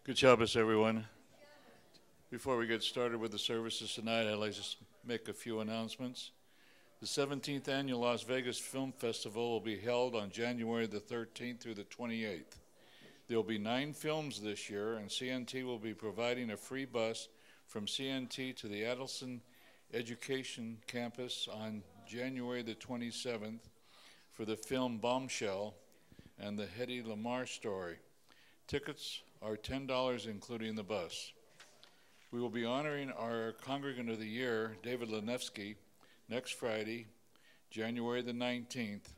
Good Shabbos, everyone. Before we get started with the services tonight, I'd like to just make a few announcements. The 17th Annual Las Vegas Film Festival will be held on January the 13th through the 28th. There will be 9 films this year, and CNT will be providing a free bus from CNT to the Adelson Education Campus on January the 27th for the film Bombshell and the Hedy Lamarr story. Tickets are $10, including the bus. We will be honoring our Congregant of the Year, David Lvcnt, next Friday, January the 19th,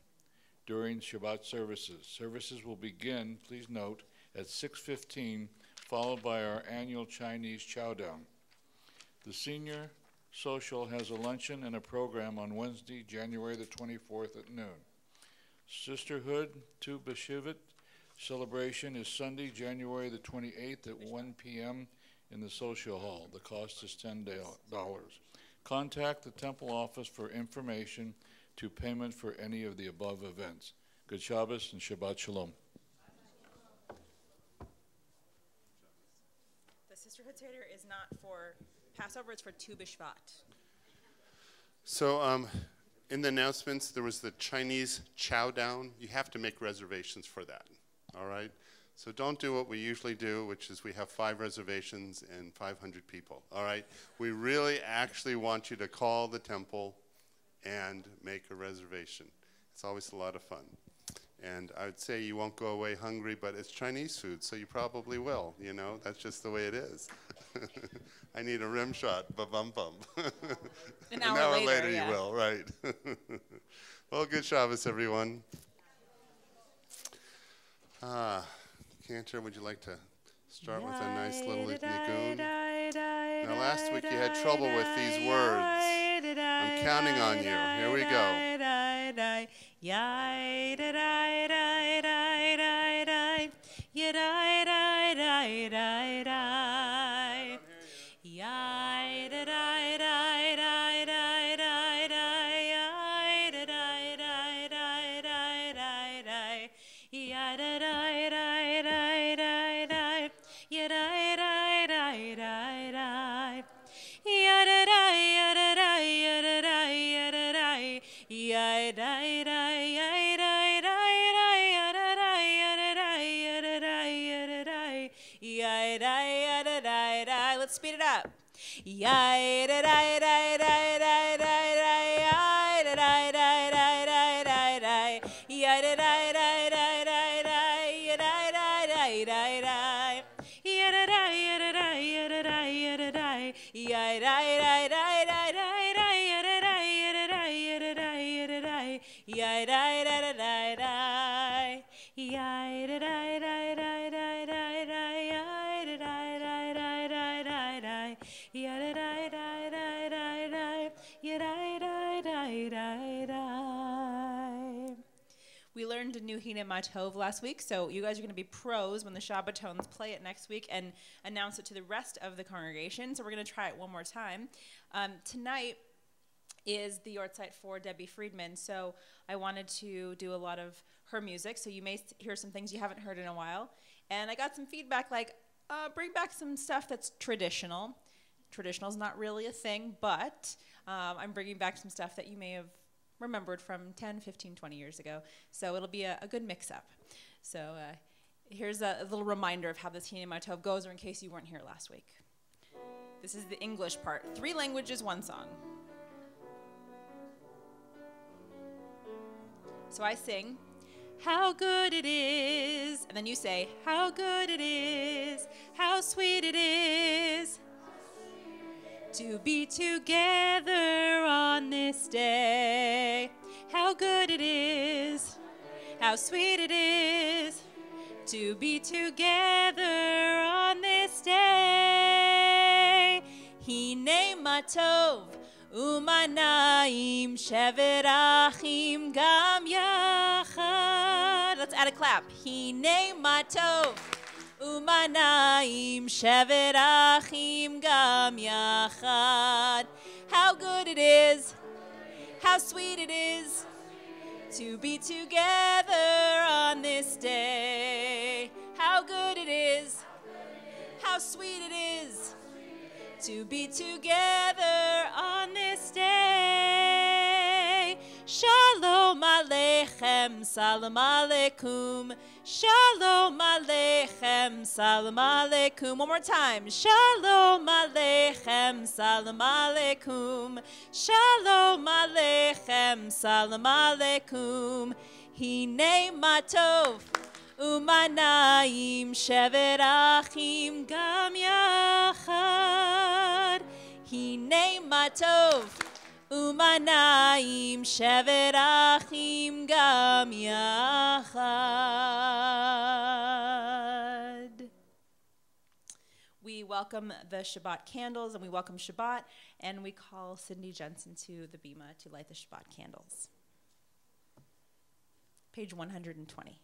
during Shabbat services. Services will begin, please note, at 6:15, followed by our annual Chinese Chowdown. The Senior Social has a luncheon and a program on Wednesday, January the 24th at noon. Sisterhood Tu B'Shivit celebration is Sunday, January the 28th at 1 p.m. in the Social Hall. The cost is $10. Contact the temple office for information to payment for any of the above events. Good Shabbos and Shabbat Shalom. The Sisterhood Seder is not for Passover, it's for Tu B'Shvat. So in the announcements, there was the Chinese Chowdown. You have to make reservations for that, all right? So don't do what we usually do, which is we have 5 reservations and 500 people, all right? We really actually want you to call the temple and make a reservation. It's always a lot of fun. And I would say you won't go away hungry, but it's Chinese food, so you probably will, you know? That's just the way it is. I need a rim shot, ba-bum-bum. An hour later, you yeah. will, right. Well, good Shabbos, everyone. Cantor, would you like to start with a nice little nigun? Now, last week you had trouble with these words. I'm counting on you. Here we go. Let's speed it up. We learned a new Hine Matov last week, so you guys are going to be pros when the Shabbatones play it next week and announce it to the rest of the congregation. So we're going to try it one more time. Tonight is the Yortzeit for Debbie Friedman, so I wanted to do a lot of her music, so you may hear some things you haven't heard in a while. And I got some feedback like, bring back some stuff that's traditional. Traditional is not really a thing, but I'm bringing back some stuff that you may have remembered from 10, 15, 20 years ago. So it'll be a good mix-up. So here's a little reminder of how this Hine Matov goes, or in case you weren't here last week. This is the English part. 3 languages, 1 song. So I sing, how good it is, and then you say, how good it is, how sweet it is to be together on this day. How good it is, how sweet it is to be together on this day. Hine matov umanaim shevet achim gam yachad. Let's add a clap. Hine matov umanaim shevet achim gam yachad. How good it is, how sweet it is to be together on this day. How good it is, how sweet it is to be together on this day. Shalom Aleichem, Salam Aleikum. Shalom Aleichem, Salam Aleikum. One more time. Shalom Aleichem, Salam Aleikum. Shalom Aleichem, Salam Aleikum. Hine matov umanayim shevet achim gam yachad. Hine matov umanayim shevet achim gam yachad. We welcome the Shabbat candles, and we welcome Shabbat, and we call Cindy Jensen to the bima to light the Shabbat candles. Page 120.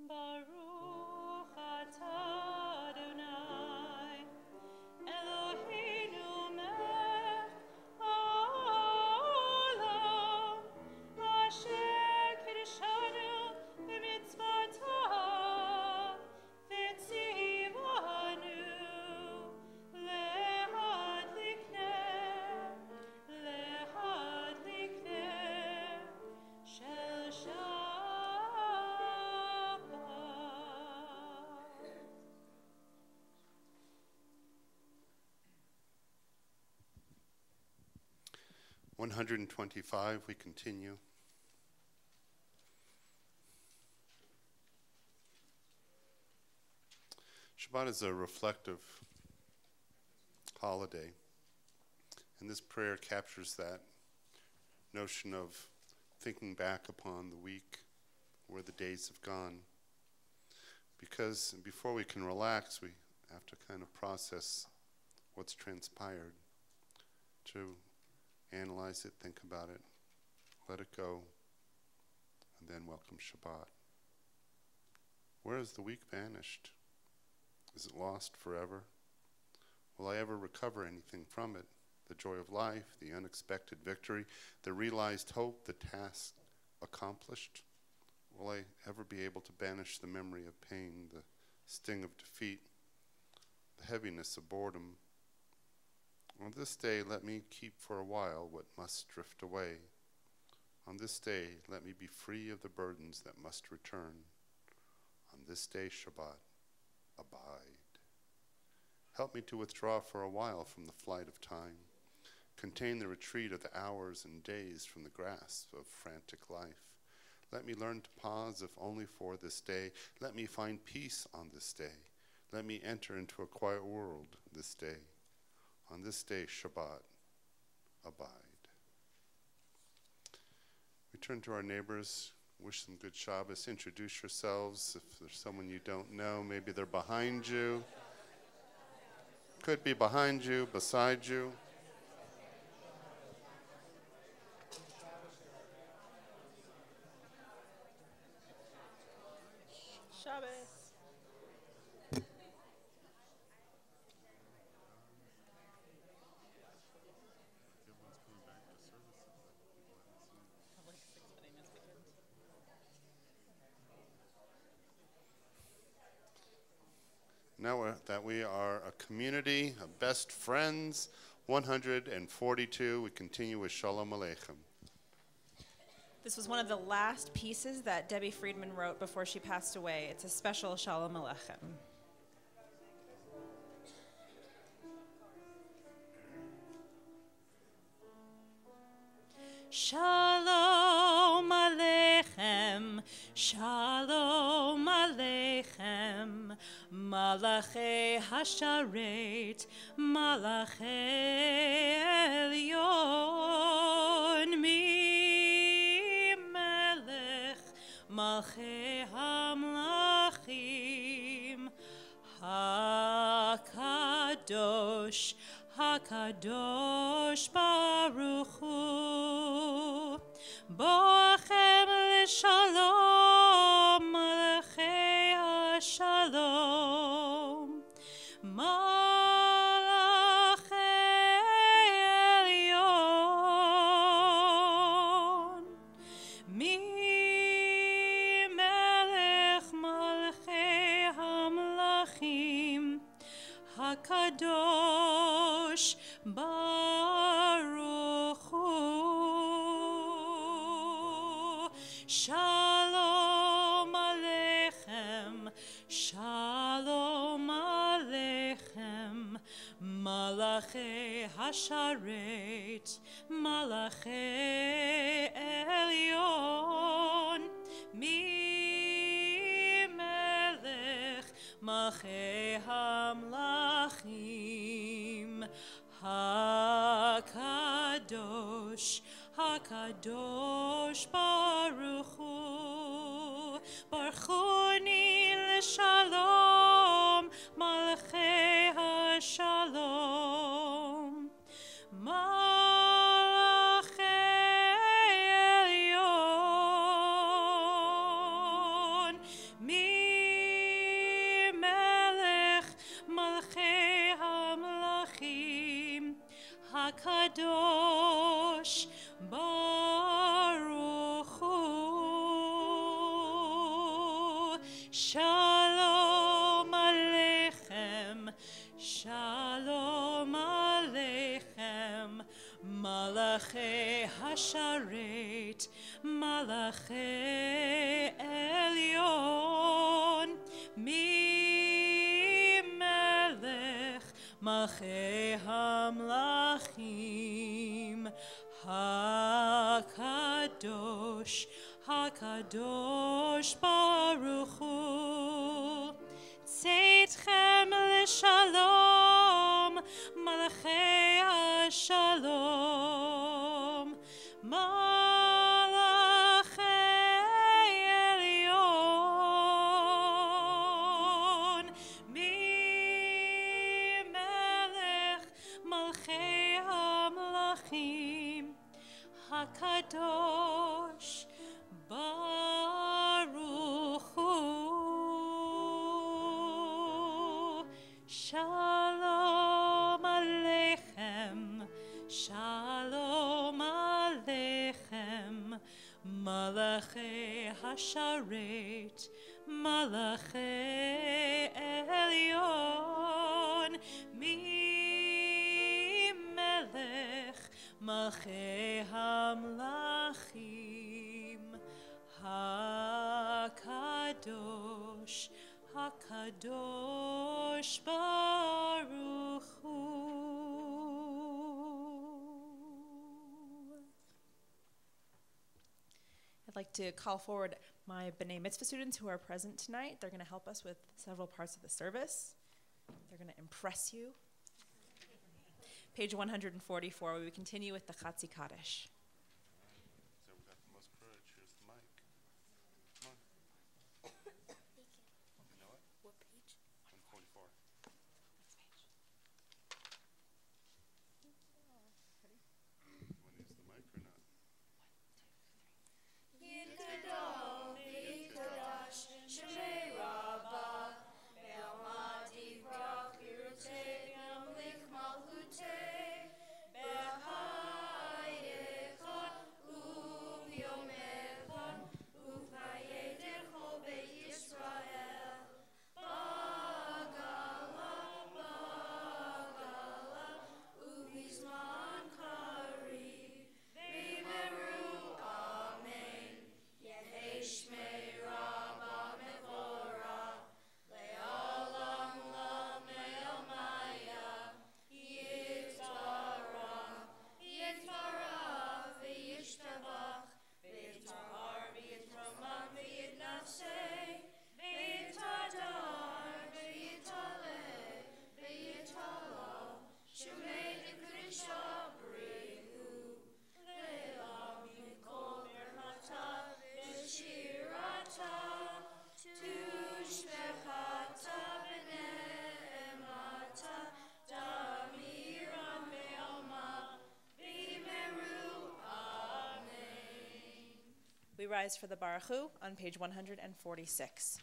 Baruch atah Adonai, Eloheinu melech haolam, asher kiddushanu b'mitzvotav, v'tzivanu lehadlikner shel Shabbat. 125, we continue. Shabbat is a reflective holiday, and this prayer captures that notion of thinking back upon the week, where the days have gone. Because before we can relax, we have to kind of process what's transpired, to analyze it, think about it, let it go, and then welcome Shabbat. Where has the week vanished? Is it lost forever? Will I ever recover anything from it? The joy of life, the unexpected victory, the realized hope, the task accomplished? Will I ever be able to banish the memory of pain, the sting of defeat, the heaviness of boredom? On this day, let me keep for a while what must drift away. On this day, let me be free of the burdens that must return. On this day, Shabbat, abide. Help me to withdraw for a while from the flight of time, contain the retreat of the hours and days from the grasp of frantic life. Let me learn to pause, if only for this day. Let me find peace on this day. Let me enter into a quiet world this day. On this day, Shabbat, abide. We turn to our neighbors, wish them good Shabbos, introduce yourselves. If there's someone you don't know, maybe they're behind you. Could be behind you, beside you. Shabbos. Now that we are a community of best friends, 142, we continue with Shalom Aleichem. This was one of the last pieces that Debbie Friedman wrote before she passed away. It's a special Shalom Aleichem. Shalom Aleichem, Shalom Aleichem, Malachei Hasharet, Malachei Elyon, Malachi Hamlachim Hakadosh Hakadosh Baruch Hu Boachem L'Shalom Malachi HaShalom Malachi Elyon Mi Melech Malachi Hamlachim Hakadosh Baruch Hu Shalom Aleichem Shalom Aleichem Malachi Hasharet Malachi Elyon Mi Melech Malachi Hamlachim Hakadosh Hakadosh Baruch Hu Baruchuni L'Shalom Malachi HaShalom Malachi Elyon Mi Melech Malachi Hamlachim Hakadosh Baruch Hu Shalom Aleichem Shalom Aleichem Malachi Hasharet Malachi Elyon Mi Melech Malachi Hamlachim Hakadosh Hakadosh Baruch Hu Tzedchem L'Shalom Malachi HaShalom Malachi Elyon Mi Melech Malachi Hamlachim Hakadosh Baruch Hu Shalom Aleichem Shalom Aleichem Malachi Hasharet Malachi Elyon Mi Melech Malachi Hamlachim Hakadosh Hakadosh Baruch Hu. I'd like to call forward my B'nai Mitzvah students who are present tonight. They're going to help us with several parts of the service. They're going to impress you. Page 144, we continue with the Chatzi Kaddish. So we got the most courage. Here's the mic. Come on. You know it? What page? 144. Next page. You want to use the mic or not? Behayech rise for the Baruch Hu on page 146.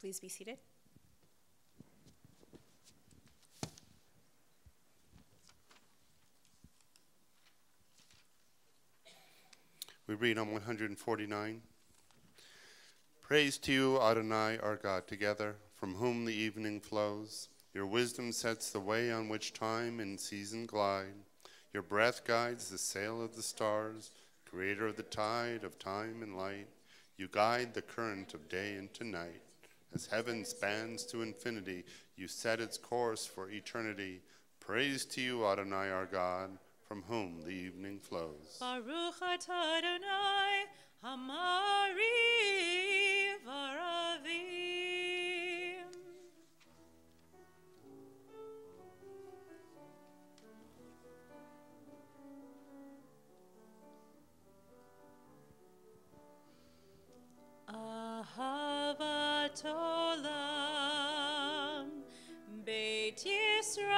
Please be seated. We read on 149. Praise to you, Adonai, our God, together, from whom the evening flows. Your wisdom sets the way on which time and season glide. Your breath guides the sail of the stars, creator of the tide of time and light. You guide the current of day into night. As heaven spans to infinity, you set its course for eternity. Praise to you, Adonai, our God, from whom the evening flows. Baruch atah Adonai, Hamari Varavim. Ahavat olam, Beit Yisrael,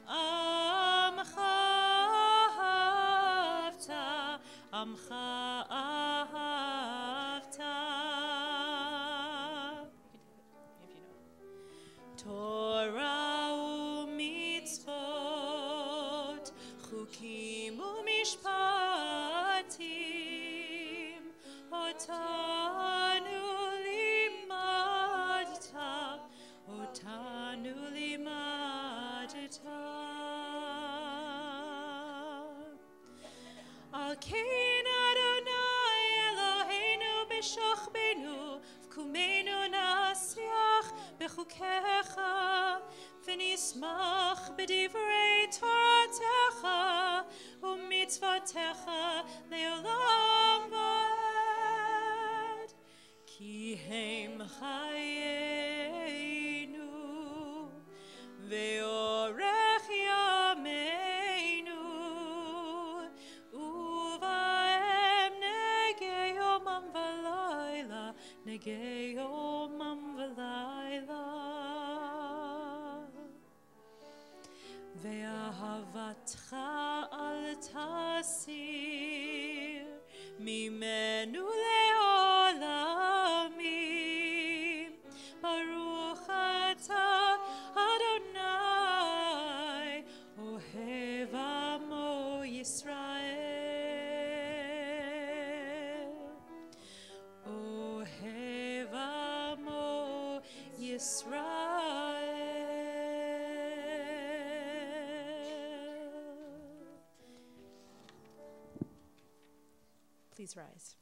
Amcha ahavta, Amcha ahavta. Torah u'mitzvot, chukim u'mishpatim, otanu limadta, otanu limadta. Al kein Adonai Eloheinu b'shachbenu, v'kumenu nasiach b'chukecha, v'nismach b'divrei Toratecha, u'mitzvotecha le'olam va'ed. Ki hem chayenu, ve'orech yameinu, uvahem negei yomam v'layla, negei yomam v'layla. Ve'ahavatcha al tasir, mimenu le'olamim. Baruch atah Adonai, ohev amo Yisrael. Ohev amo Yisrael. Please rise.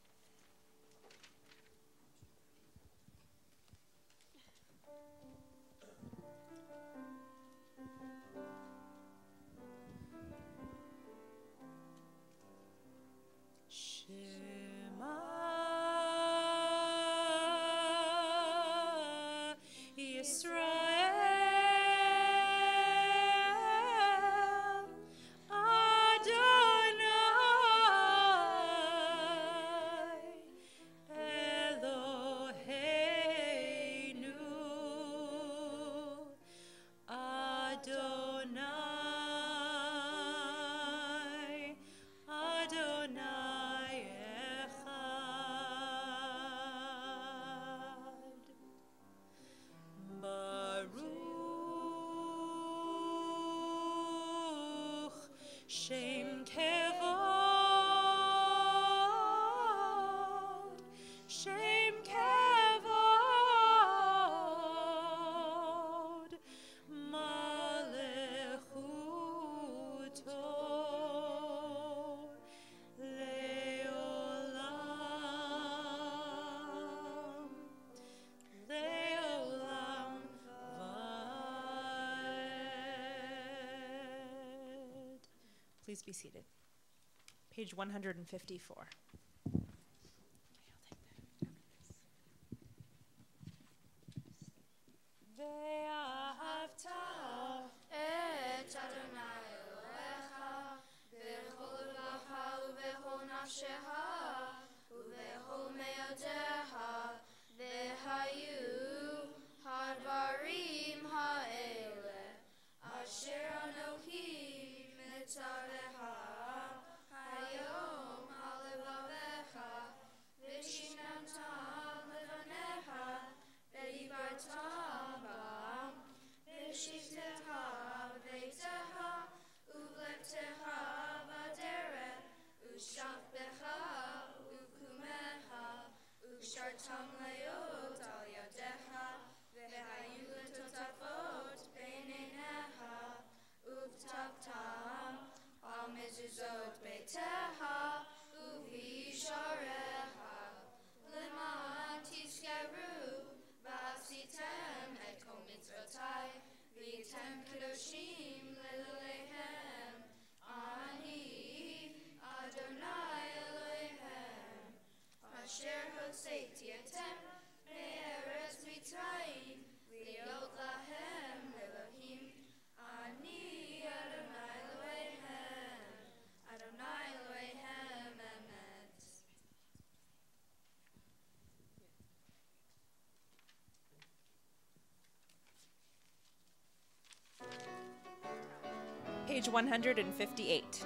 Shema Yisrael, Adonai Please be seated. Page 154. ואהבת את אדוני אלוהיך בכל לבך ובכל נפשך ובכל מאודך והיו הדברים האלה אשר אנוכי מצווך היום על לבבך ושיננתם לפניך ודיברת בם בשבתך בביתך ובלכתך בדרך ושכבך ובקומך וקשרתם להיות על ידיך והיו לטוטפות בין עיניך וכתבתם על מזוזות ביתך ובישעריך למען תזכרו ועשיתם את כל מצוותיי והייתם קדושים לאלוהיכם אני אדוני אלוהיכם אשר הוצאתי אתם מארץ מצרים להיות להם אלוהים אני אדוני אלוהיהם אמת. Page 158.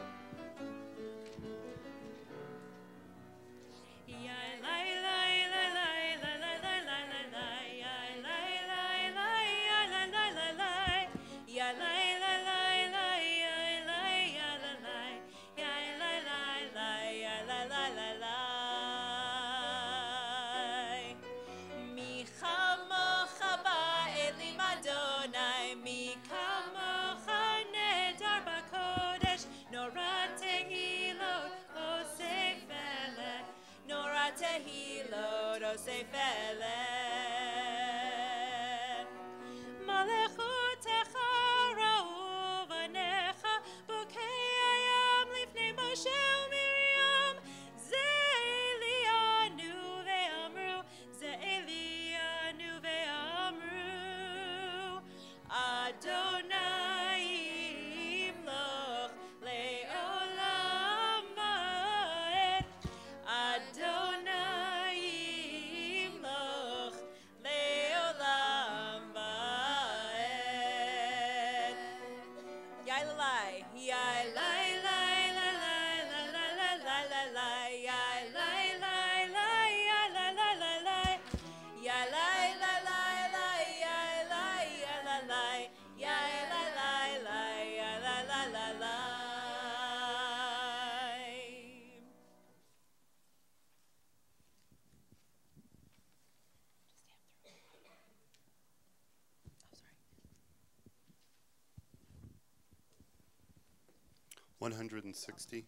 $160.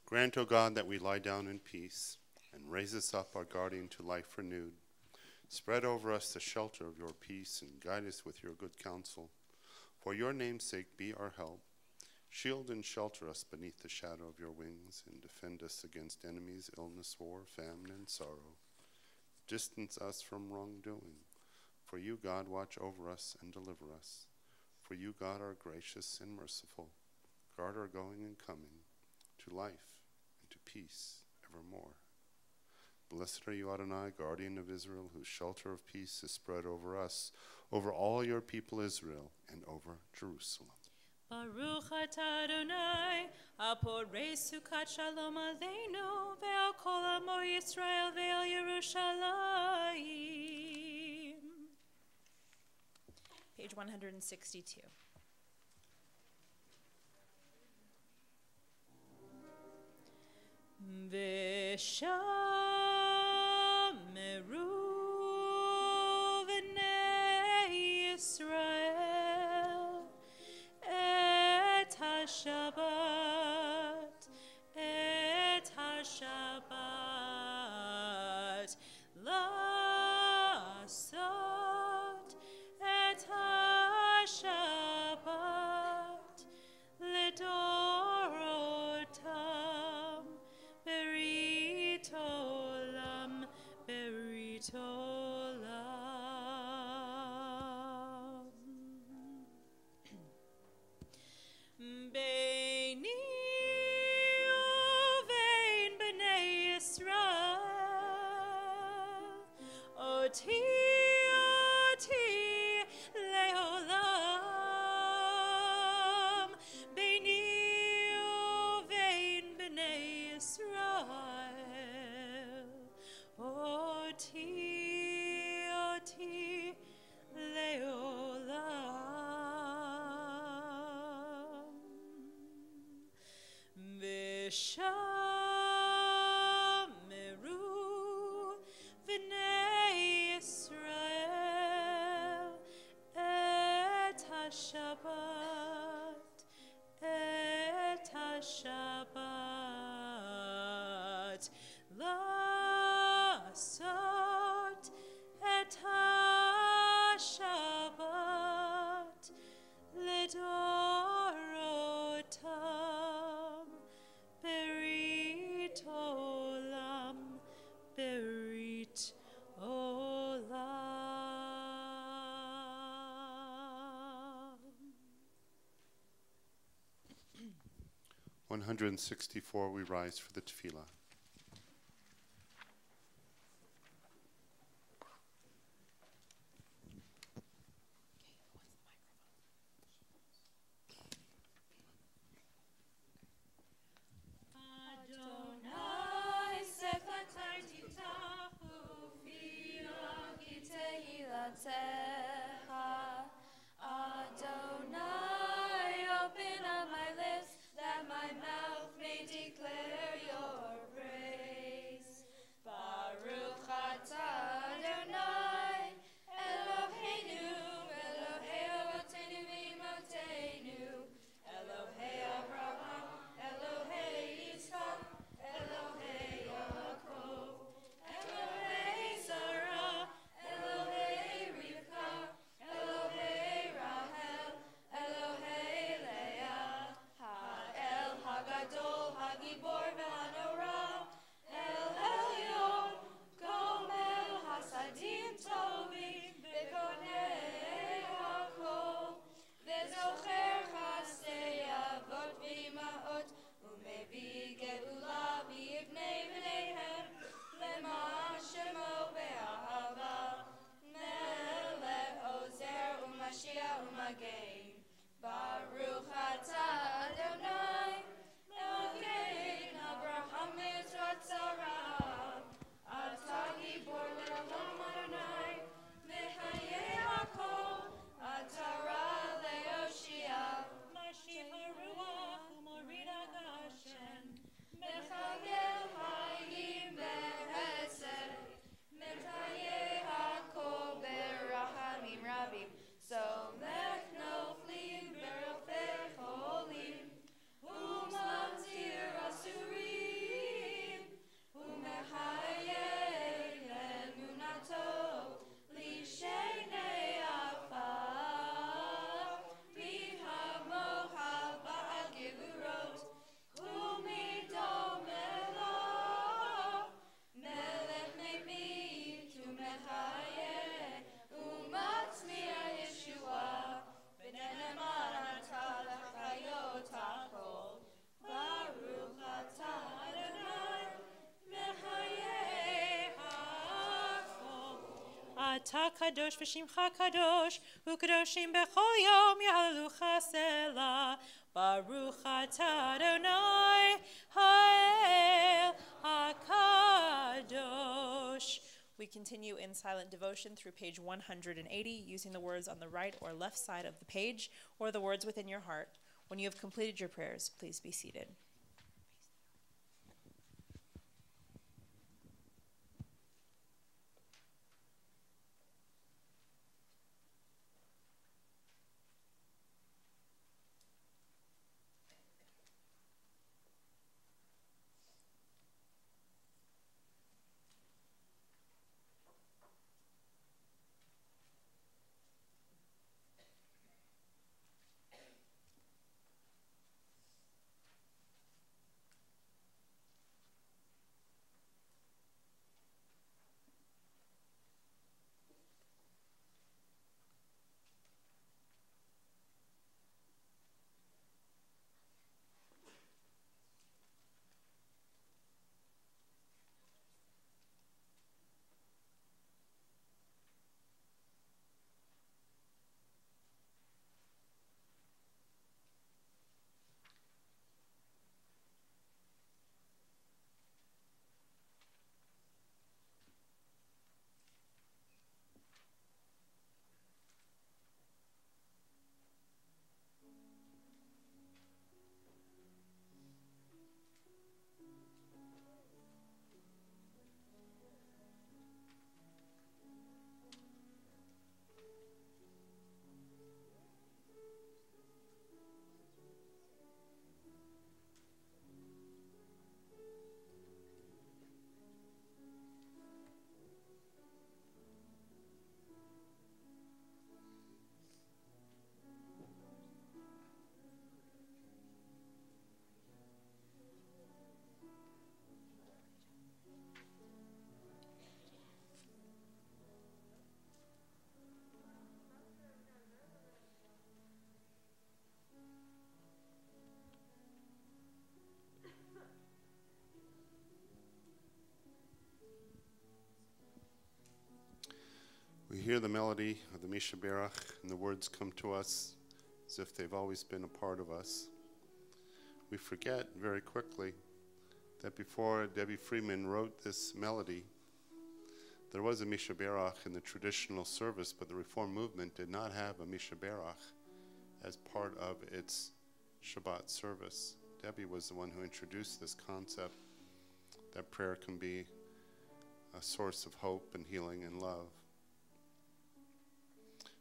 Grant, O God, that we lie down in peace and raise us up, our guardian, to life renewed. Spread over us the shelter of your peace and guide us with your good counsel. For your name's sake, be our help. Shield and shelter us beneath the shadow of your wings and defend us against enemies, illness, war, famine, and sorrow. Distance us from wrongdoing. For you, God, watch over us and deliver us. For you, God, are gracious and merciful. Guard our going and coming to life and to peace evermore. Blessed are you, Adonai, guardian of Israel, whose shelter of peace is spread over us, over all your people Israel, and over Jerusalem. Baruch atah Adonai, aporei sukat shalom aleinu, ve'al kol amo Yisrael ve'al Yerushalayim. Page 162. V'shameru v'nei Yisrael et ha-Shabbat, לעשות את השבת Beini uvein b'nei Yisrael, oti leolam. Beini uvein b'nei Yisrael, oti leolam. V'shameru v'nei Yisrael et HaShabbat, Lasot et HaShabbat ledorotam, berit olam, berit olam. 164, we rise for the tefillah. Adonai sefatai titahu fi tehilateha. Adonai, open up my lips that my mouth may declare your praise. Baruch atah Adonai, Eloheinu, Elohei avotenu v'imotenu, Elohei Abraham, Elohei Yitzchak, Elohei Yaakov, Elohei Sarah, Elohei Rivka, Elohei Rahel, Elohei Leah, Ha'el Hagadol, Hagibor v'Hanora, El Elyon, Gomel Hasadim Tovim, Bekonei Hakol, Vezocher Chasdei Avot v'Imaot, Umevi Geula v'Ibnei B'neihem, Leman Shemo Be'ahava, Melech Ozer u'Mashiach u'Magen. Baruch atah Adonai, Elokein Abraham Yitzchak Sarah, atah gibor le'olam Adonai, mechayei hakol, atah ra le'oshia. Mashiach haruach u'morid hagashem, Mechagel hayim behesed, mechayei hakol berachamim rabim. Somech noflim berofei cholim, umamtir asurim, umechayei le'emunato, lishenei afar, v'hamocha ba'al gevurot, umidom elav, melech me'mit umechayei, umatzmiach Yeshua, v'ne'eman atah l'chayot hakol. Baruch atah Adonai, mechayei hakol. Ata kadosh v'shimcha kadosh, u'kadoshim b'chol yom yahalelucha selah. Baruch atah Adonai, ha'el hakadosh. We continue in silent devotion through page 180, using the words on the right or left side of the page, or the words within your heart. When you have completed your prayers, please be seated. hear the melody of the Misha Berach and the words come to us as if they've always been a part of us, we forget very quickly that before Debbie Freeman wrote this melody, there was a Misha Berach in the traditional service, but the Reform movement did not have a Misha Berach as part of its Shabbat service. Debbie was the one who introduced this concept that prayer can be a source of hope and healing and love.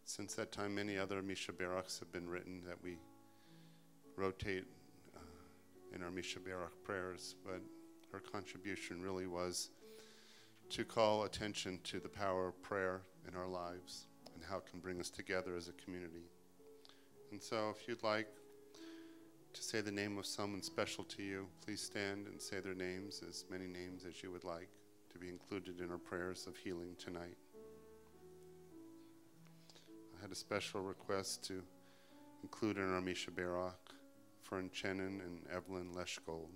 Since that time, many other Misha Berachs have been written that we rotate in our Misha Berach prayers, but her contribution really was to call attention to the power of prayer in our lives and how it can bring us together as a community. And so if you'd like to say the name of someone special to you, please stand and say their names, as many names as you would like to be included in our prayers of healing tonight. I had a special request to include in our Misha Berach Fern Chenin and Evelyn Leschgold.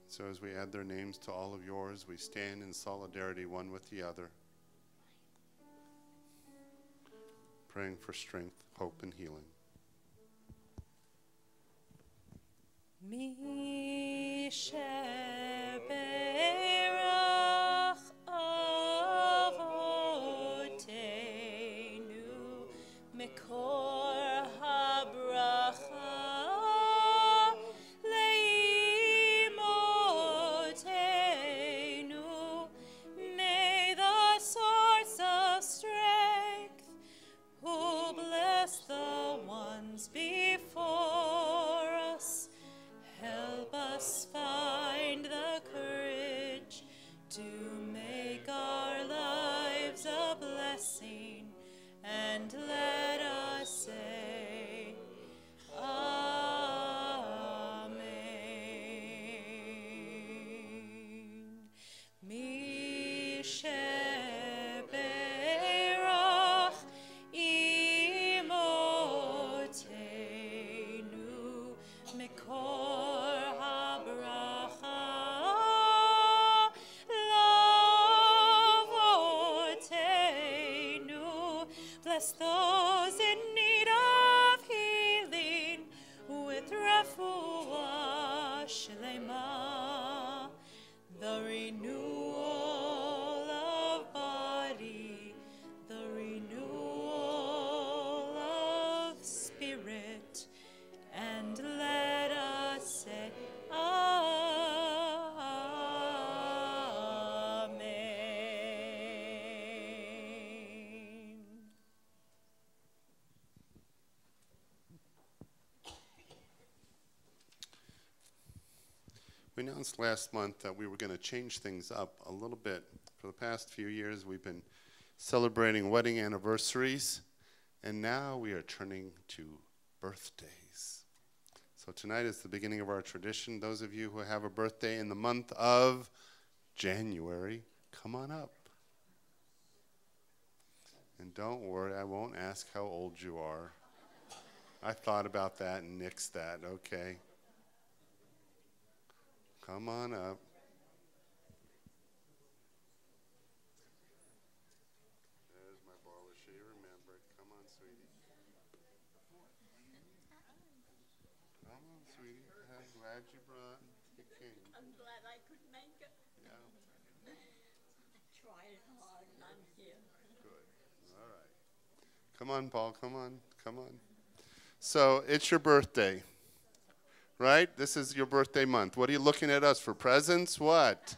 So as we add their names to all of yours, we stand in solidarity one with the other, praying for strength, hope, and healing. Misha Berach Avotenu Mekor HaBracha Leimotenu. May the source of strength who bless the ones before us help us find the courage to make our lives a blessing, and let us say Amen. Mishe Berach Imotenu Mekor HaBracha Lavotenu. Bless those in need of healing with refuah shlema, the renewal of body, the renewal of spirit, and let us say Amen. We announced last month that we were going to change things up a little bit. For the past few years, we've been celebrating wedding anniversaries, and now we are turning to birthdays. So tonight is the beginning of our tradition. Those of you who have a birthday in the month of January, come on up. And don't worry, I won't ask how old you are. I thought about that and nixed that, okay? Come on up. There's my ball. She remembered. Come on, sweetie. Come on, sweetie. I'm glad you came. I'm glad I could make it. Yeah, Tried hard and I'm here. good. All right. Come on, Paul. Come on. Come on. So it's your birthday, right? This is your birthday month. What are you looking at us for? Presents? What?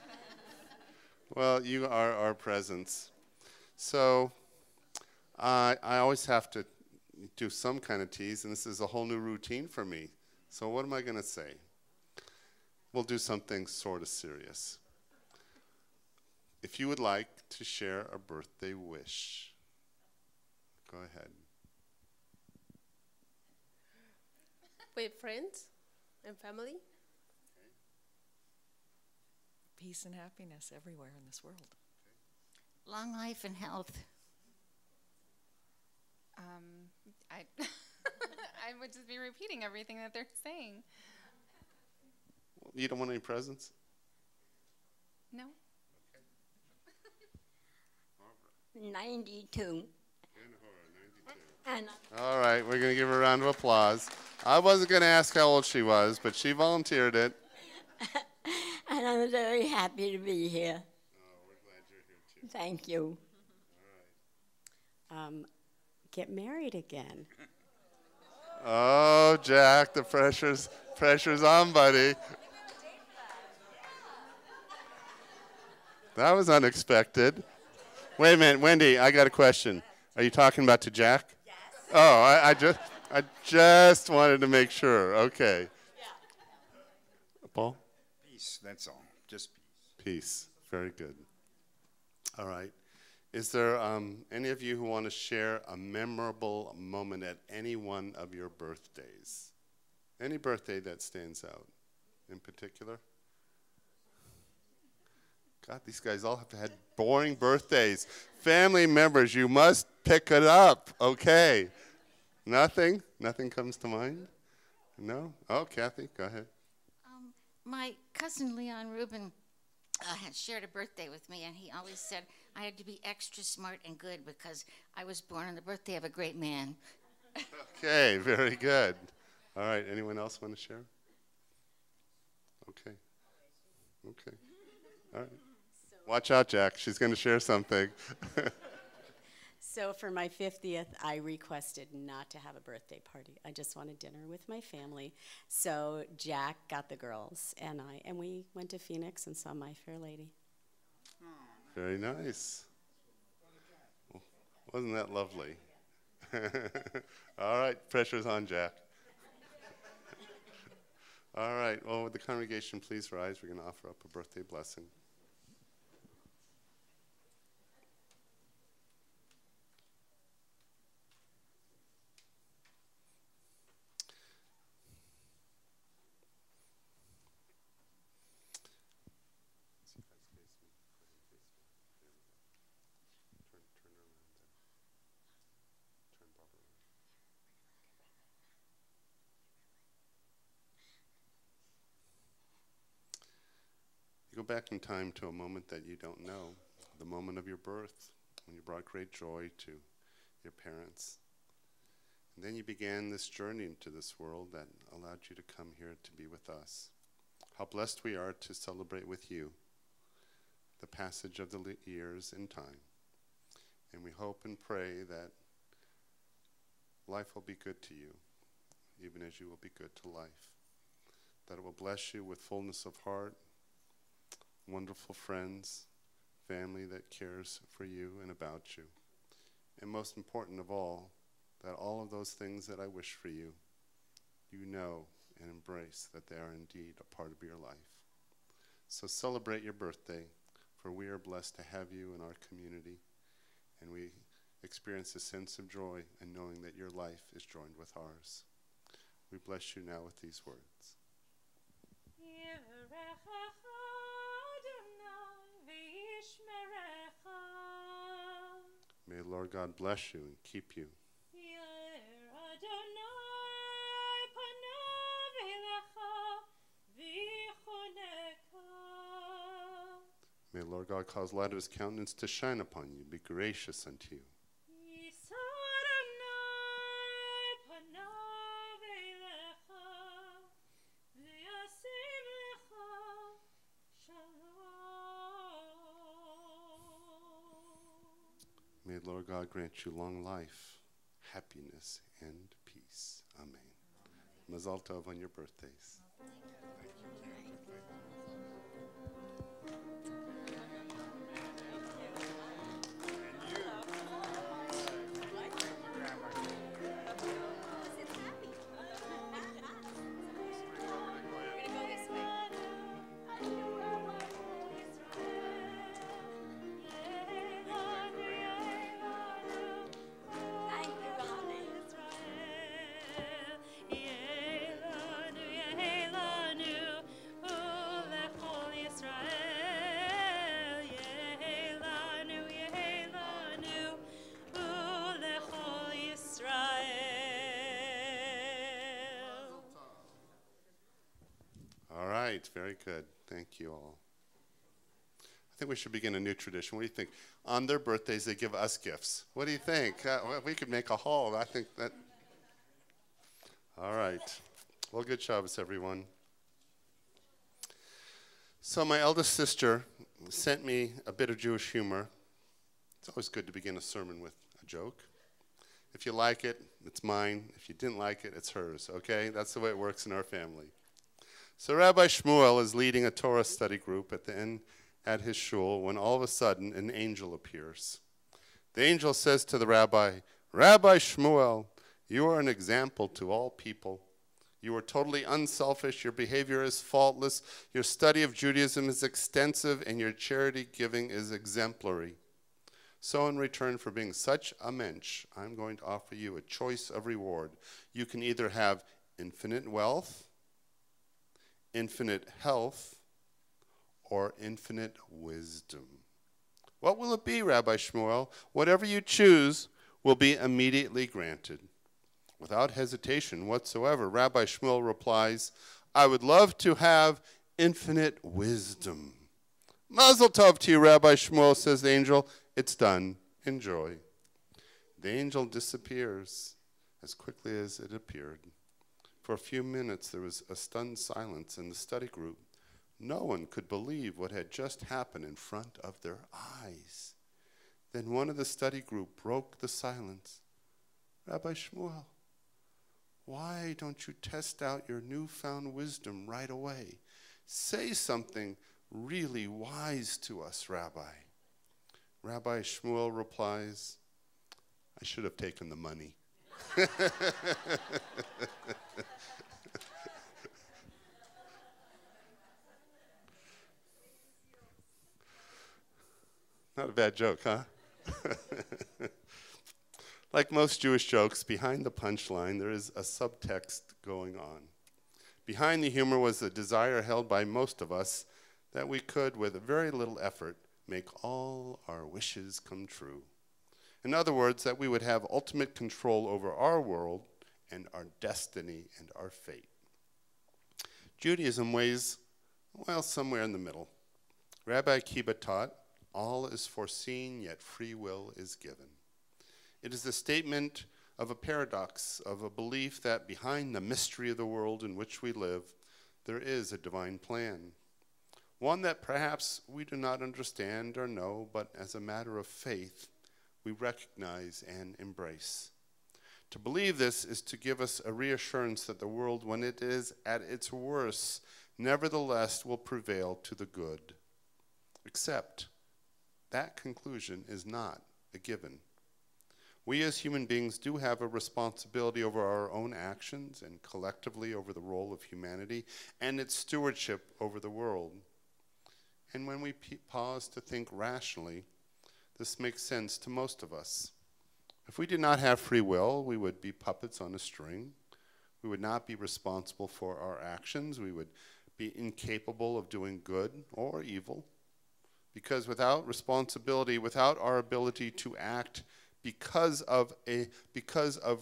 Well, you are our presents. So I always have to do some kind of tease, and this is a whole new routine for me. So what am I going to say? We'll do something sort of serious. If you would like to share a birthday wish, go ahead. With friends and family. Peace and happiness everywhere in this world. Long life and health. I I would just be repeating everything that they're saying. You don't want any presents? No? 92. And All right, we're going to give her a round of applause. I wasn't going to ask how old she was, but she volunteered it. and I'm very happy to be here. Oh, we're glad you're here too. Thank you. Get married again. Oh, Jack, the pressure's on, buddy. That was unexpected. Wait a minute, Wendy, I got a question. Are you talking about to Jack? Yes. Oh, I just wanted to make sure. Okay. Yeah. Paul? Peace, that's all. Just peace. Peace. Very good. All right. Is there any of you who want to share a memorable moment at any one of your birthdays? Any birthday that stands out in particular? God, these guys all have had boring birthdays. Family members, you must pick it up. Okay. Nothing? Nothing comes to mind? No? Oh, Kathy, go ahead. My cousin Leon Rubin had shared a birthday with me, and he always said I had to be extra smart and good because I was born on the birthday of a great man. Okay, very good. All right, anyone else want to share? Okay. Okay. All right. Watch out, Jack. She's going to share something. So for my 50th, I requested not to have a birthday party. I just wanted dinner with my family. So Jack got the girls, and we went to Phoenix and saw My Fair Lady. Very nice. Wasn't that lovely? All right, pressure's on, Jack. All right, well, would the congregation please rise? We're going to offer up a birthday blessing. Go back in time to a moment that you don't know, the moment of your birth, when you brought great joy to your parents. And then you began this journey into this world that allowed you to come here to be with us. How blessed we are to celebrate with you the passage of the years in time. And we hope and pray that life will be good to you, even as you will be good to life. That it will bless you with fullness of heart, wonderful friends, family that cares for you and about you. And most important of all, that all of those things that I wish for you, you know and embrace that they are indeed a part of your life. So celebrate your birthday, for we are blessed to have you in our community, and we experience a sense of joy in knowing that your life is joined with ours. We bless you now with these words. May the Lord God bless you and keep you. May the Lord God cause light of his countenance to shine upon you, be gracious unto you. May the Lord God grant you long life, happiness, and peace. Amen. Mazal tov on your birthdays. All right, very good. Thank you all. think we should begin a new tradition. What do you think? On their birthdays, they give us gifts. What do you think? We could make a haul. I think that. All right. Well, good Shabbos, everyone. So my eldest sister sent me a bit of Jewish humor. It's always good to begin a sermon with a joke. If you like it, it's mine. If you didn't like it, it's hers, okay? That's the way it works in our family. So Rabbi Shmuel is leading a Torah study group at his shul when all of a sudden an angel appears. The angel says to the rabbi, Rabbi Shmuel, you are an example to all people. You are totally unselfish, your behavior is faultless, your study of Judaism is extensive, and your charity giving is exemplary. So in return for being such a mensch, I'm going to offer you a choice of reward. You can either have infinite wealth, infinite health, or infinite wisdom. What will it be, Rabbi Shmuel? Whatever you choose will be immediately granted. Without hesitation whatsoever, Rabbi Shmuel replies, I would love to have infinite wisdom. Mazel tov to you, Rabbi Shmuel, says the angel. It's done. Enjoy. The angel disappears as quickly as it appeared. For a few minutes, there was a stunned silence in the study group. No one could believe what had just happened in front of their eyes. Then one of the study group broke the silence. Rabbi Shmuel, why don't you test out your newfound wisdom right away? Say something really wise to us, Rabbi. Rabbi Shmuel replies, I should have taken the money. Not a bad joke, huh? Like most Jewish jokes, behind the punchline, there is a subtext going on. Behind the humor was the desire held by most of us that we could, with very little effort, make all our wishes come true. In other words, that we would have ultimate control over our world and our destiny and our fate. Judaism weighs, well, somewhere in the middle. Rabbi Akiva taught, all is foreseen, yet free will is given. It is the statement of a paradox, of a belief that behind the mystery of the world in which we live, there is a divine plan. One that perhaps we do not understand or know, but as a matter of faith, we recognize and embrace. To believe this is to give us a reassurance that the world, when it is at its worst, nevertheless will prevail to the good. Except that conclusion is not a given. We as human beings do have a responsibility over our own actions and collectively over the role of humanity and its stewardship over the world. And when we pause to think rationally, this makes sense to most of us. If we did not have free will, we would be puppets on a string. We would not be responsible for our actions. We would be incapable of doing good or evil. Because without responsibility, without our ability to act because of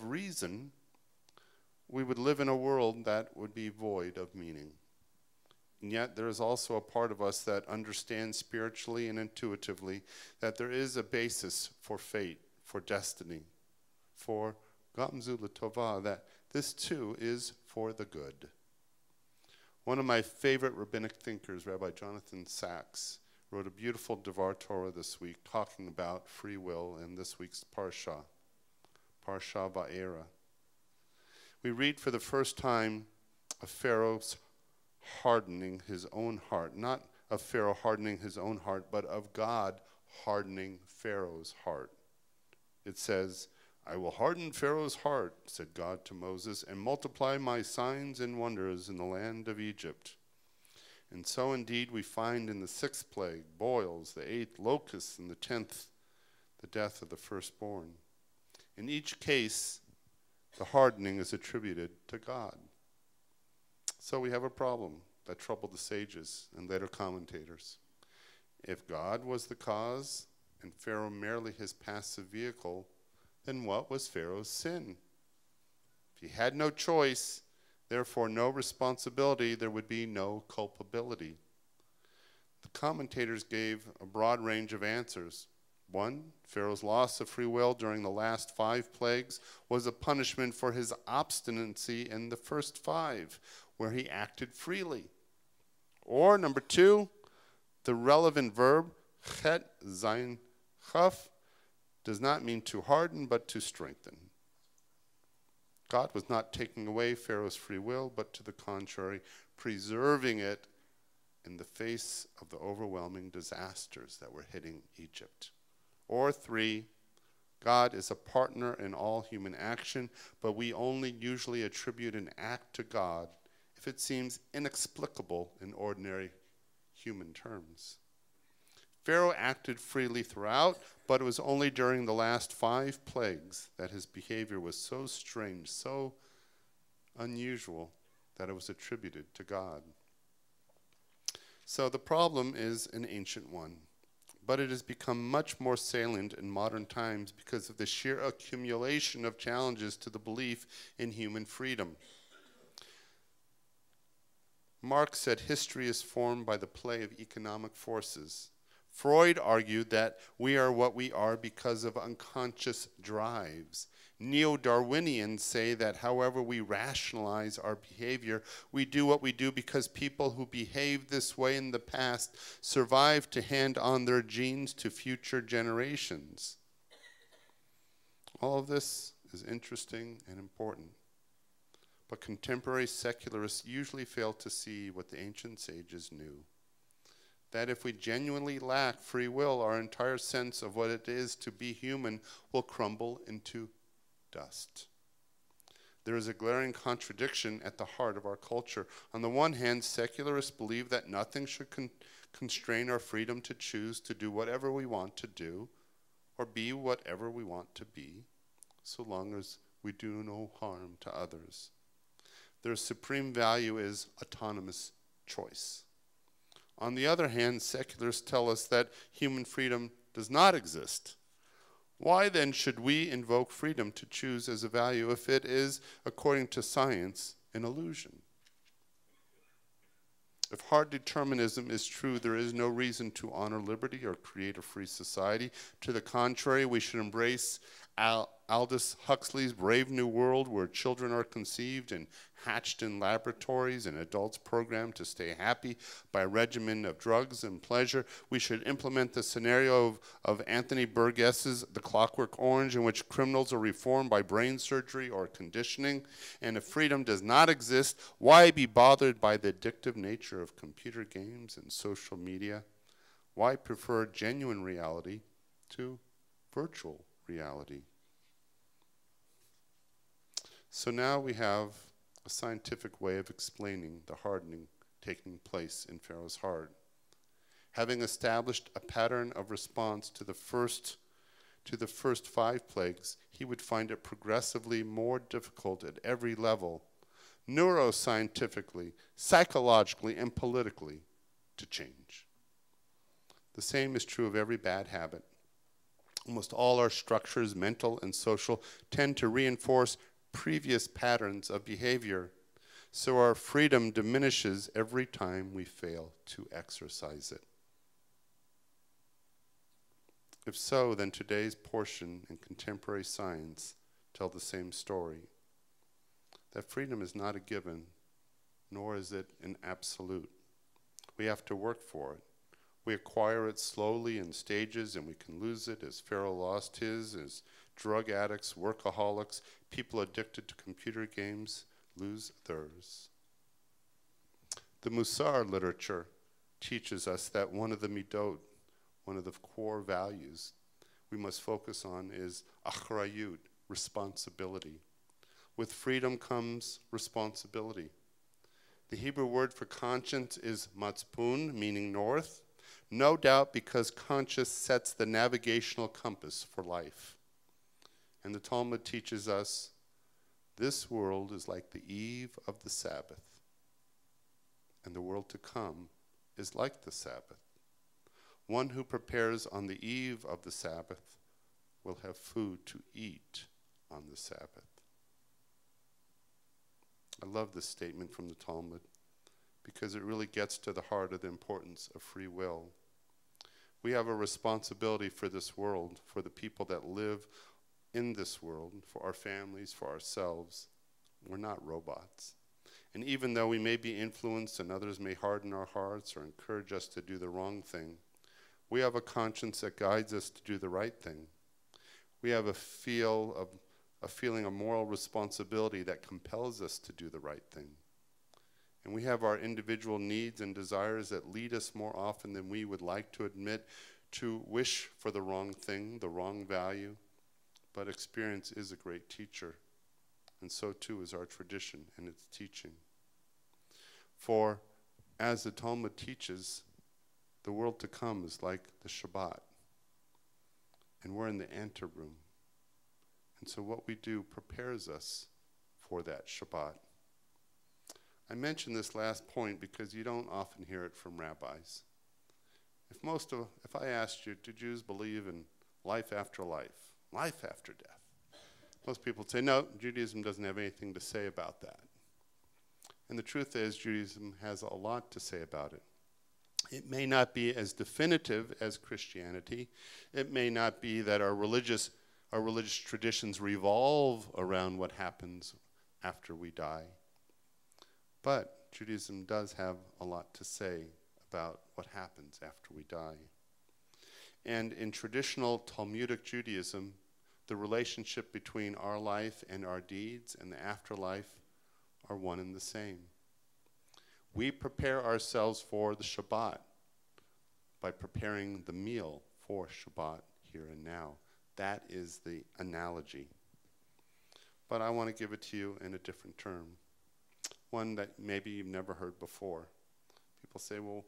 reason, we would live in a world that would be void of meaning. And yet there is also a part of us that understands spiritually and intuitively that there is a basis for fate, for destiny, for Gamzu L'Tova, that this too is for the good. One of my favorite rabbinic thinkers, Rabbi Jonathan Sachs, wrote a beautiful Devar Torah this week talking about free will in this week's Parsha, Parsha Va'era. We read for the first time of Pharaoh's hardening his own heart, not of Pharaoh hardening his own heart, but of God hardening Pharaoh's heart. It says, I will harden Pharaoh's heart, said God to Moses, and multiply my signs and wonders in the land of Egypt. And so indeed we find in the 6th plague, boils, the 8th, locusts, and the 10th, the death of the firstborn. In each case, the hardening is attributed to God. So we have a problem that troubled the sages and later commentators. If God was the cause and Pharaoh merely his passive vehicle, then what was Pharaoh's sin? If he had no choice, therefore no responsibility, there would be no culpability. The commentators gave a broad range of answers. 1, Pharaoh's loss of free will during the last 5 plagues was a punishment for his obstinacy in the first 5, where he acted freely. Or number 2, the relevant verb, chet zayin chaf, does not mean to harden, but to strengthen. God was not taking away Pharaoh's free will, but to the contrary, preserving it in the face of the overwhelming disasters that were hitting Egypt. Or 3, God is a partner in all human action, but we only usually attribute an act to God if it seems inexplicable in ordinary human terms. Pharaoh acted freely throughout, but it was only during the last 5 plagues that his behavior was so strange, so unusual, that it was attributed to God. So the problem is an ancient one, but it has become much more salient in modern times because of the sheer accumulation of challenges to the belief in human freedom. Marx said history is formed by the play of economic forces. Freud argued that we are what we are because of unconscious drives. Neo-Darwinians say that however we rationalize our behavior, we do what we do because people who behaved this way in the past survived to hand on their genes to future generations. All of this is interesting and important, but contemporary secularists usually fail to see what the ancient sages knew. That if we genuinely lack free will, our entire sense of what it is to be human will crumble into dust. There is a glaring contradiction at the heart of our culture. On the one hand, secularists believe that nothing should constrain our freedom to choose to do whatever we want to do or be whatever we want to be, so long as we do no harm to others. Their supreme value is autonomous choice. On the other hand, secularists tell us that human freedom does not exist. Why then should we invoke freedom to choose as a value if it is, according to science, an illusion? If hard determinism is true, there is no reason to honor liberty or create a free society. To the contrary, we should embrace Aldous Huxley's Brave New World, where children are conceived and hatched in laboratories and adults programmed to stay happy by a regimen of drugs and pleasure. We should implement the scenario of Anthony Burgess's The Clockwork Orange, in which criminals are reformed by brain surgery or conditioning. And if freedom does not exist, why be bothered by the addictive nature of computer games and social media? Why prefer genuine reality to virtual reality? So now we have a scientific way of explaining the hardening taking place in Pharaoh's heart. Having established a pattern of response to the first 5 plagues, he would find it progressively more difficult at every level, neuroscientifically, psychologically, and politically, to change. The same is true of every bad habit. Almost all our structures, mental and social, tend to reinforce previous patterns of behavior, so our freedom diminishes every time we fail to exercise it. If so, then today's portion in contemporary science tell the same story. That freedom is not a given, nor is it an absolute. We have to work for it. We acquire it slowly in stages, and we can lose it, as Pharaoh lost his, as drug addicts, workaholics, people addicted to computer games lose theirs. The Musar literature teaches us that one of the midot, one of the core values we must focus on, is achrayut, responsibility. With freedom comes responsibility. The Hebrew word for conscience is matzpun, meaning north, no doubt because conscience sets the navigational compass for life. And the Talmud teaches us this world is like the eve of the Sabbath, and the world to come is like the Sabbath. One who prepares on the eve of the Sabbath will have food to eat on the Sabbath. I love this statement from the Talmud because it really gets to the heart of the importance of free will. We have a responsibility for this world, for the people that live in this world, for our families, for ourselves. We're not robots. And even though we may be influenced and others may harden our hearts or encourage us to do the wrong thing, we have a conscience that guides us to do the right thing. We have a feeling of moral responsibility that compels us to do the right thing. And we have our individual needs and desires that lead us more often than we would like to admit to wish for the wrong thing, the wrong value. But experience is a great teacher, and so too is our tradition and its teaching. For as the Talmud teaches, the world to come is like the Shabbat, and we're in the anteroom. And so what we do prepares us for that Shabbat. I mention this last point because you don't often hear it from rabbis. If I asked you, do Jews believe in life after life, life after death? Most people would say, no, Judaism doesn't have anything to say about that. And the truth is, Judaism has a lot to say about it. It may not be as definitive as Christianity. It may not be that our religious traditions revolve around what happens after we die. But Judaism does have a lot to say about what happens after we die. And in traditional Talmudic Judaism, the relationship between our life and our deeds and the afterlife are one and the same. We prepare ourselves for the Shabbat by preparing the meal for Shabbat here and now. That is the analogy. But I want to give it to you in a different term, one that maybe you've never heard before. People say, well,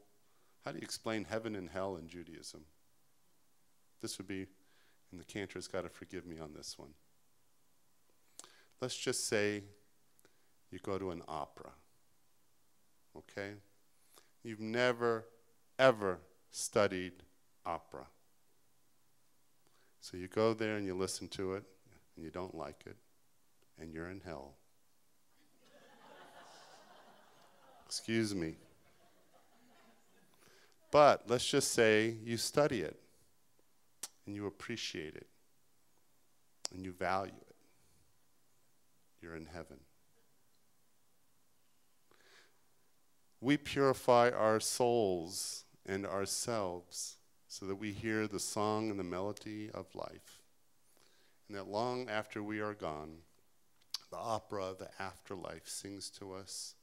how do you explain heaven and hell in Judaism? This would be, and the cantor's got to forgive me on this one. Let's just say you go to an opera, okay? You've never, ever studied opera. So you go there and you listen to it, and you don't like it, and you're in hell. Excuse me. But let's just say you study it, and you appreciate it, and you value it. You're in heaven. We purify our souls and ourselves so that we hear the song and the melody of life. And that long after we are gone, the opera of the afterlife sings to us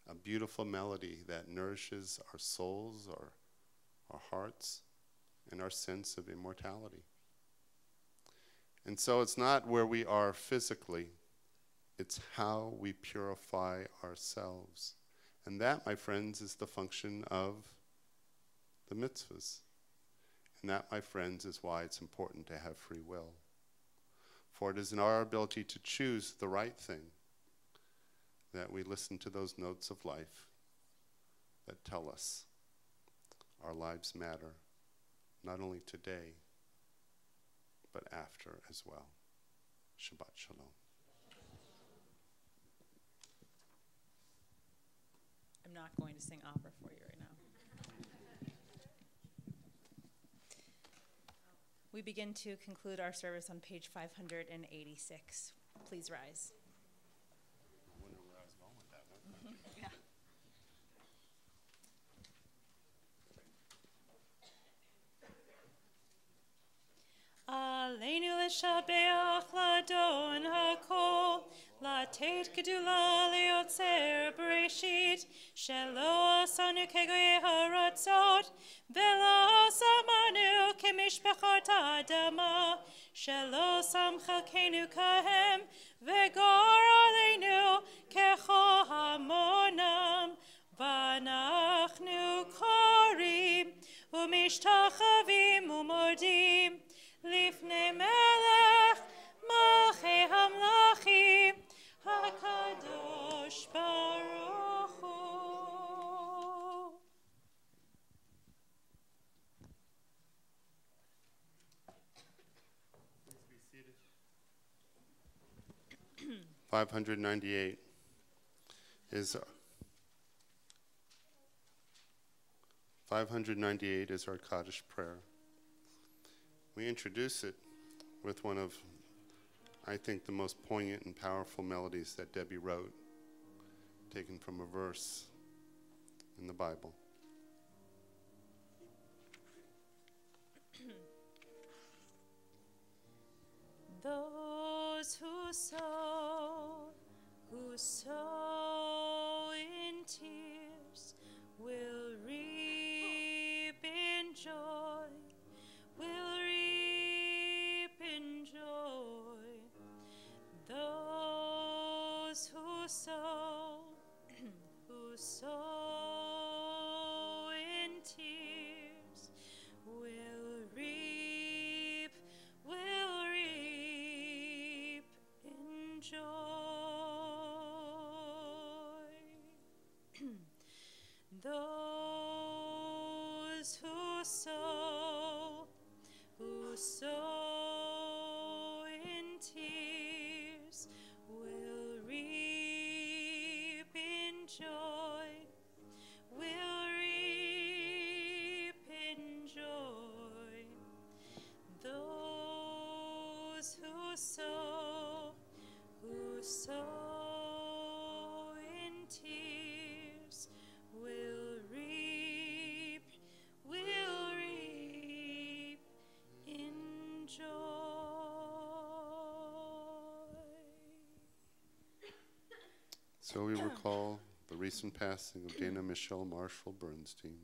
a beautiful melody that nourishes our souls, our hearts, and our sense of immortality. And so it's not where we are physically, it's how we purify ourselves. And that, my friends, is the function of the mitzvahs. And that, my friends, is why it's important to have free will. For it is in our ability to choose the right thing that we listen to those notes of life that tell us our lives matter, not only today, but after as well. Shabbat Shalom. I'm not going to sing opera for you right now. We begin to conclude our service on page 586. Please rise. I wonder where I was going with that one. Yeah. Aleinu l'shabeach ladon hakol, latet gedula liotzer bereshit, shelo asanu kegoye haratzot, velo samanu kemishpachot adama, shelo sam chalkenu kahem, vegor aleinu kecho hamonam, vanachnu korim, umishtachavim umodim, Lifnei melech malchei hamlachim hakadosh baruch hu. Please be seated. 598 is 598 is our Kaddish prayer. We introduce it with one of, I think, the most poignant and powerful melodies that Debbie wrote, taken from a verse in the Bible. Those who sow in tears will reap in joy, will reap in joy. Those who sow in tears will reap in joy. Those who sow in tears will reap in joy, will reap in joy. Those who sow in tears will reap in joy. So we recall the recent passing of Dana Michelle Marshall Bernstein,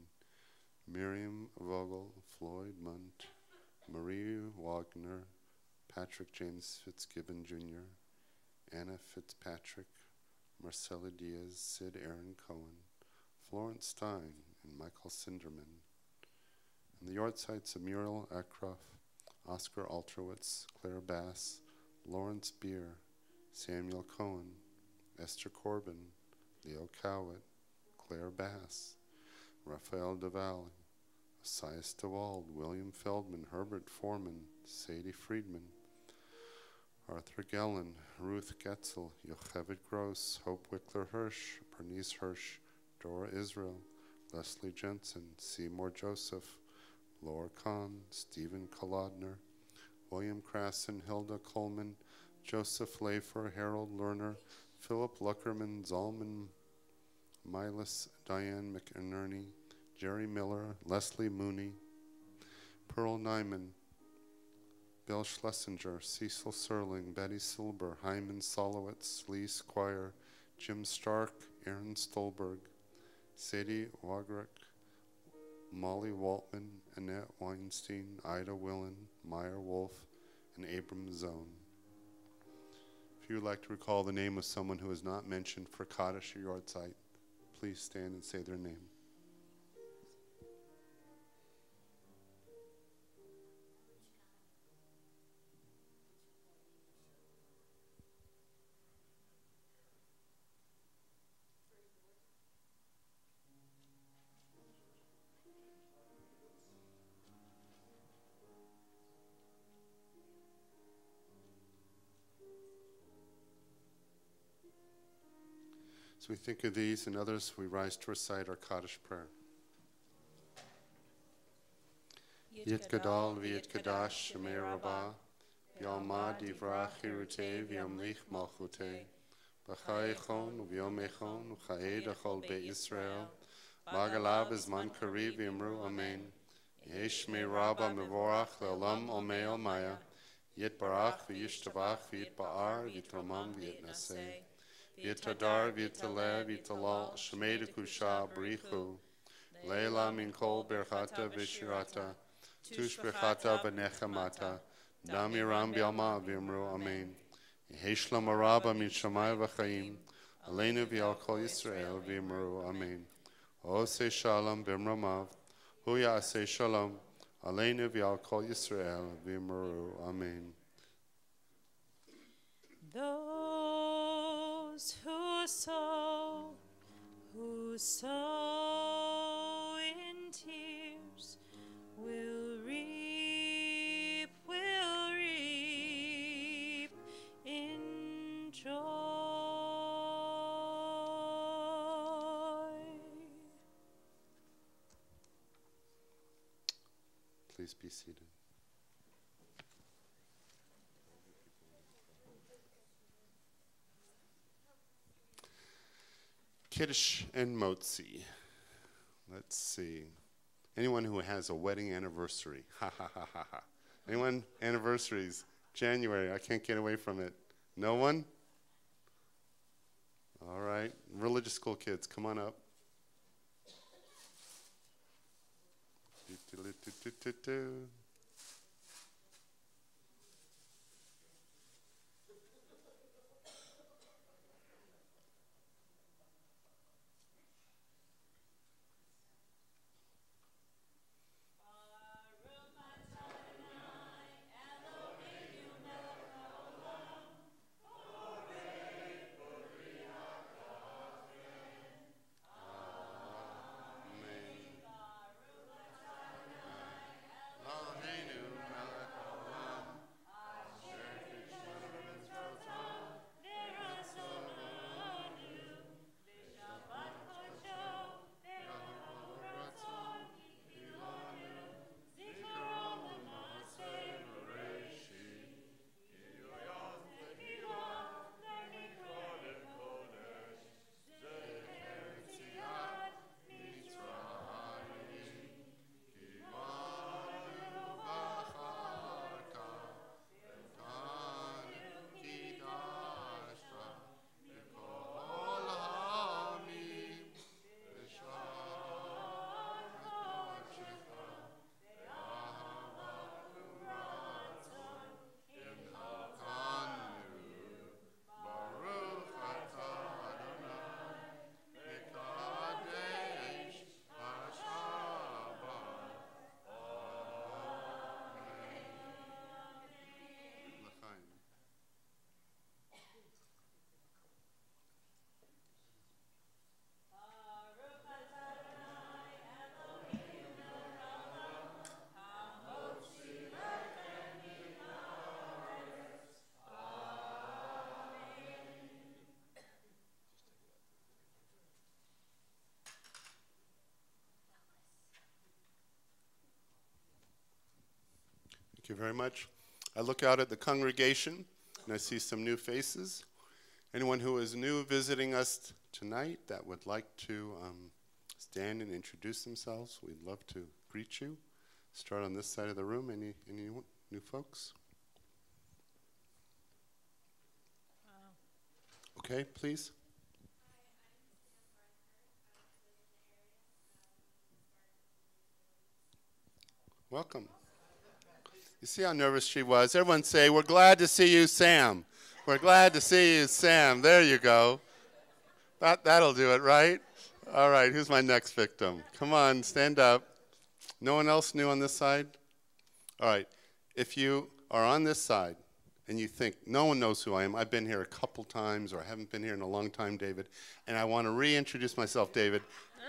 Miriam Vogel, Floyd Munt, Marie Wagner, Patrick James Fitzgibbon Jr., Anna Fitzpatrick, Marcella Diaz, Sid Aaron Cohen, Florence Stein, and Michael Sinderman. And the Yortsites of Muriel Ackroff, Oscar Alterwitz, Claire Bass, Lawrence Beer, Samuel Cohen, Esther Corbin, Leo Cowett, Claire Bass, Raphael DeValle, Esias DeWald, William Feldman, Herbert Foreman, Sadie Friedman, Arthur Gellin, Ruth Getzel, Yocheved Gross, Hope Wickler Hirsch, Bernice Hirsch, Dora Israel, Leslie Jensen, Seymour Joseph, Laura Kahn, Stephen Kolodner, William Krasson, Hilda Coleman, Joseph Lafer, Harold Lerner, Philip Luckerman, Zalman Milas, Diane McInerney, Jerry Miller, Leslie Mooney, Pearl Nyman, Bill Schlesinger, Cecil Serling, Betty Silber, Hyman Solowitz, Lee Squire, Jim Stark, Aaron Stolberg, Sadie Wagrick, Molly Waltman, Annette Weinstein, Ida Willen, Meyer Wolf, and Abram Zone. If you would like to recall the name of someone who is not mentioned for Kaddish or Yortzeit, please stand and say their name. As we think of these and others, we rise to recite our Kaddish prayer. Yit Gadol v'yit Kadash Shemei Rabbah Yalma Divrach Hirutei v'yamlich Malchutei B'chai Echon u'v'yom Echon u'chaed achol be'Yisrael B'agalav Bizman Kariv v'yamru Amen Yesh Shemei Rabbah Mevorach le'olam Omei Olmaya Yit Barach v'yishtavach v'yit Ba'ar v'yitramam v'yit Naseh Yitadar v'yitaleh v'yitalal Shemei Dekusha B'richu Leila min kol berchata v'shirata Tush berchata v'nechamata Damiram b'yalma v'yamru Amen Yeheshlam araba min shamayim v'chaim Aleinu v'yal kol Yisrael v'yamru Amen Osei shalom b'mramav Hu ya'asei shalom Aleinu v'yal kol Yisrael v'yamru Amen. Those who sow in tears will reap in joy. Please be seated. Kiddush and Motzi. Let's see. Anyone who has a wedding anniversary. Ha ha ha ha ha. Anyone? Anniversaries. January. I can't get away from it. No one? All right. Religious school kids, come on up. Thank you very much. I look out at the congregation and I see some new faces. Anyone who is new visiting us tonight that would like to stand and introduce themselves, we'd love to greet you. Start on this side of the room. Any new folks? Okay, please. Welcome. You see how nervous she was? Everyone say, "We're glad to see you, Sam." We're glad to see you, Sam. There you go. That'll do it, right? All right, who's my next victim? Come on, stand up. No one else new on this side? All right, if you are on this side and you think, no one knows who I am, I've been here a couple times or I haven't been here in a long time, David, and I want to reintroduce myself, David,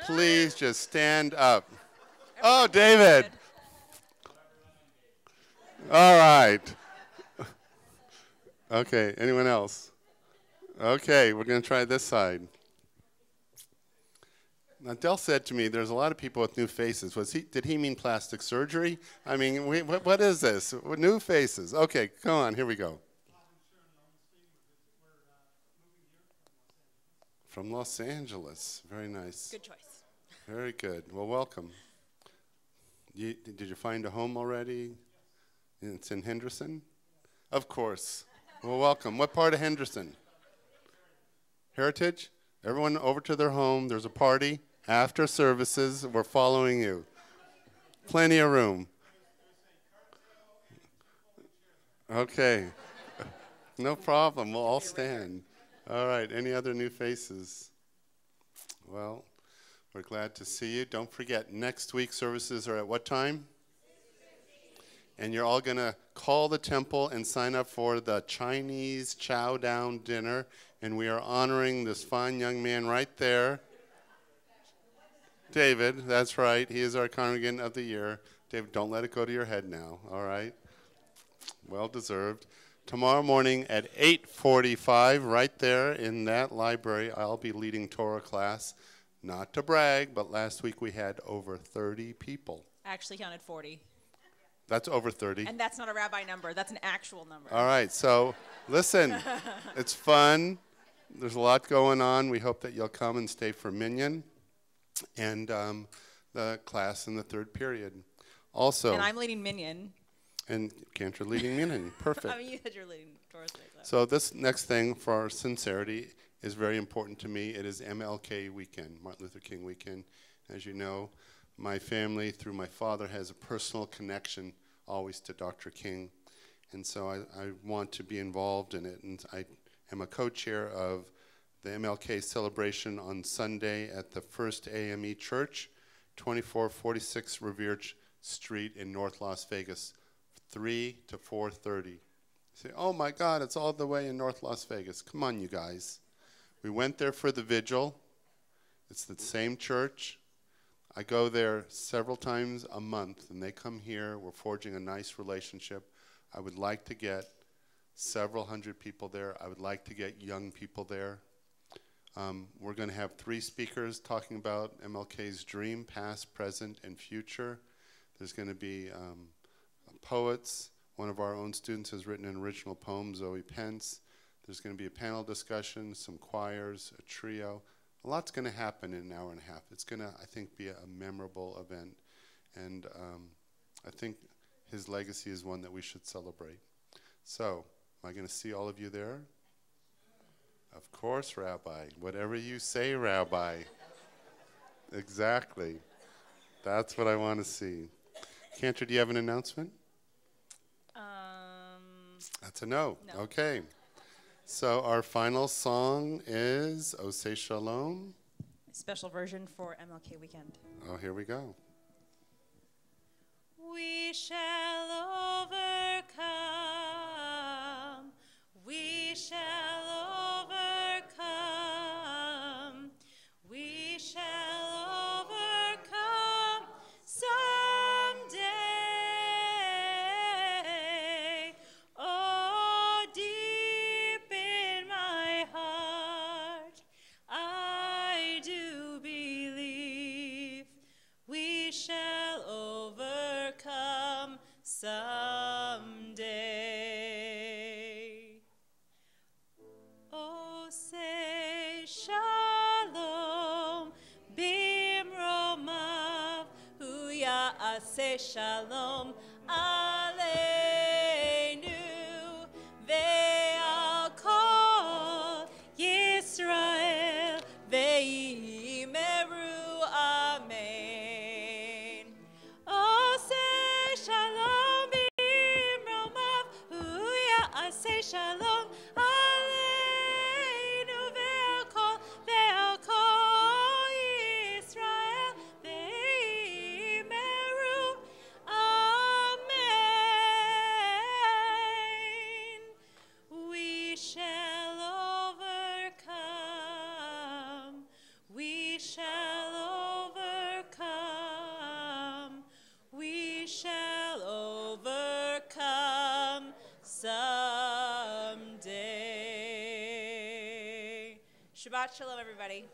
please just stand up. Oh, David. All right. Okay, anyone else? Okay, we're going to try this side. Now, Del said to me, there's a lot of people with new faces. Did he mean plastic surgery? I mean, what is this? New faces. Okay, come on, here we go. From Los Angeles. Very nice. Good choice. Very good. Well, welcome. Did you find a home already? It's in Henderson? Of course. Well, welcome. What part of Henderson? Heritage? Everyone over to their home. There's a party after services. We're following you. Plenty of room. Okay. No problem. We'll all stand. All right. Any other new faces? Well, we're glad to see you. Don't forget, next week services are at what time? And you're all going to call the temple and sign up for the Chinese chow down dinner. And we are honoring this fine young man right there. David, that's right. He is our congregant of the year. David, don't let it go to your head now, all right? Well deserved. Tomorrow morning at 8:45, right there in that library, I'll be leading Torah class. Not to brag, but last week we had over 30 people. I actually counted 40. That's over 30. And that's not a rabbi number. That's an actual number. All right, so listen, it's fun. There's a lot going on. We hope that you'll come and stay for Minyan and the class in the third period. Also, And I'm leading Minyan. and Cantor leading Minyan. Perfect. I mean, you said you're leading Taurus. So this next thing, for our sincerity, is very important to me. It is MLK weekend, Martin Luther King weekend. As you know, my family, through my father, has a personal connection always to Dr. King. And so I want to be involved in it. And I am a co-chair of the MLK celebration on Sunday at the First AME Church, 2446 Revere Street in North Las Vegas, 3 to 4:30. Say, oh my God, it's all the way in North Las Vegas. Come on, you guys. We went there for the vigil. It's the same church. I go there several times a month, and they come here. We're forging a nice relationship. I would like to get several hundred people there. I would like to get young people there. We're going to have 3 speakers talking about MLK's dream, past, present, and future. There's going to be poets. One of our own students has written an original poem, Zoe Pence. There's going to be a panel discussion, some choirs, a trio. A lot's going to happen in an hour and a half. It's going to, I think, be a memorable event. And I think his legacy is one that we should celebrate. So, am I going to see all of you there? Of course, Rabbi. Whatever you say, Rabbi. Exactly. That's what I want to see. Cantor, do you have an announcement? That's a no. No. Okay. So our final song is O Say Shalom. Special version for MLK weekend. Oh, here we go. We shall overcome. We shall overcome. We shall overcome someday. Oh, deep in my heart, I do believe we shall overcome someday. Oh, say shalom, bimromav, huya say shalom, aleinu, ve'al kol Yisrael, ve'imeru amen. Oh, say shalom, bimromav, huya say shalom, aleinu, ve'al kol Yisrael, ve'imeru amen. We shall overcome. We shall overcome. We shall overcome someday. Shabbat shalom, everybody.